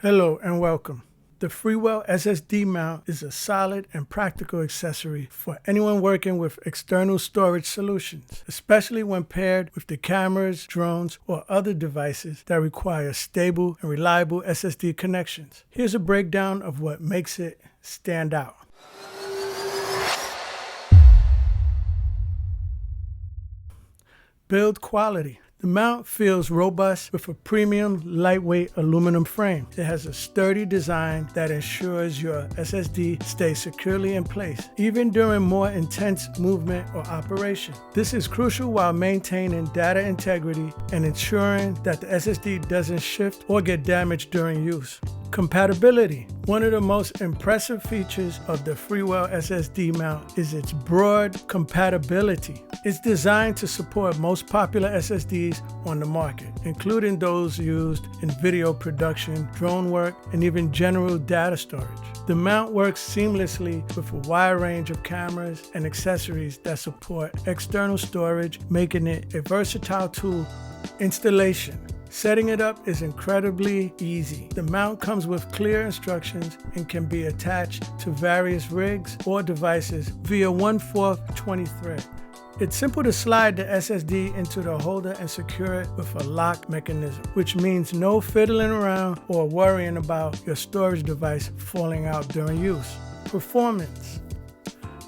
Hello and welcome. The Freewell SSD Mount is a solid and practical accessory for anyone working with external storage solutions, especially when paired with the cameras, drones, or other devices that require stable and reliable SSD connections. Here's a breakdown of what makes it stand out. Build quality. The mount feels robust with a premium, lightweight aluminum frame. It has a sturdy design that ensures your SSD stays securely in place, even during more intense movement or operation. This is crucial while maintaining data integrity and ensuring that the SSD doesn't shift or get damaged during use. Compatibility. One of the most impressive features of the Freewell SSD Mount is its broad compatibility. It's designed to support most popular SSDs on the market, including those used in video production, drone work, and even general data storage. The mount works seamlessly with a wide range of cameras and accessories that support external storage, making it a versatile tool. Installation. Setting it up is incredibly easy. The mount comes with clear instructions and can be attached to various rigs or devices via 1/4 20 thread. It's simple to slide the SSD into the holder and secure it with a lock mechanism, which means no fiddling around or worrying about your storage device falling out during use. Performance.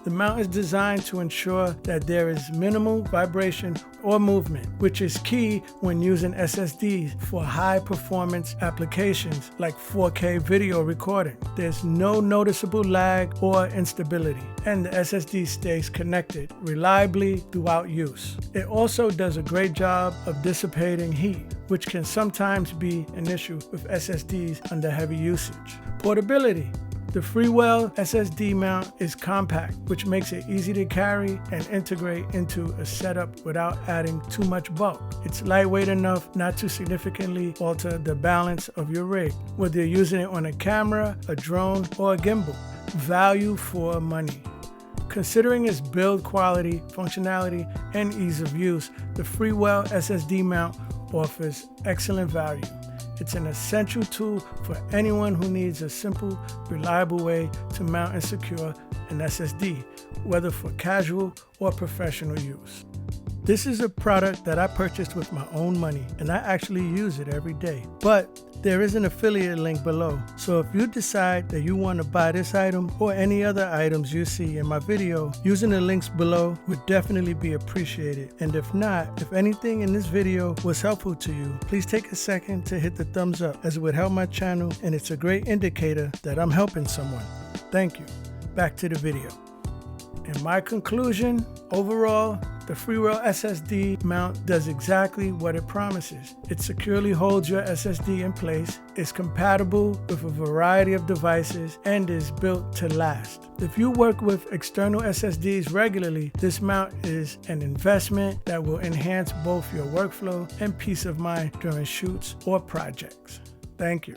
The mount is designed to ensure that there is minimal vibration or movement, which is key when using SSDs for high-performance applications like 4K video recording. There's no noticeable lag or instability, and the SSD stays connected reliably throughout use. It also does a great job of dissipating heat, which can sometimes be an issue with SSDs under heavy usage. Portability. The Freewell SSD mount is compact, which makes it easy to carry and integrate into a setup without adding too much bulk. It's lightweight enough not to significantly alter the balance of your rig, whether you're using it on a camera, a drone, or a gimbal. Value for money. Considering its build quality, functionality, and ease of use, the Freewell SSD mount offers excellent value. It's an essential tool for anyone who needs a simple, reliable way to mount and secure an SSD, whether for casual or professional use. This is a product that I purchased with my own money, and I actually use it every day. But there is an affiliate link below, so if you decide that you want to buy this item or any other items you see in my video, using the links below would definitely be appreciated. And if not, if anything in this video was helpful to you, please take a second to hit the thumbs up, as it would help my channel and it's a great indicator that I'm helping someone. Thank you. Back to the video. In my conclusion, overall, the Freewell SSD mount does exactly what it promises. It securely holds your SSD in place, is compatible with a variety of devices, and is built to last. If you work with external SSDs regularly, this mount is an investment that will enhance both your workflow and peace of mind during shoots or projects. Thank you.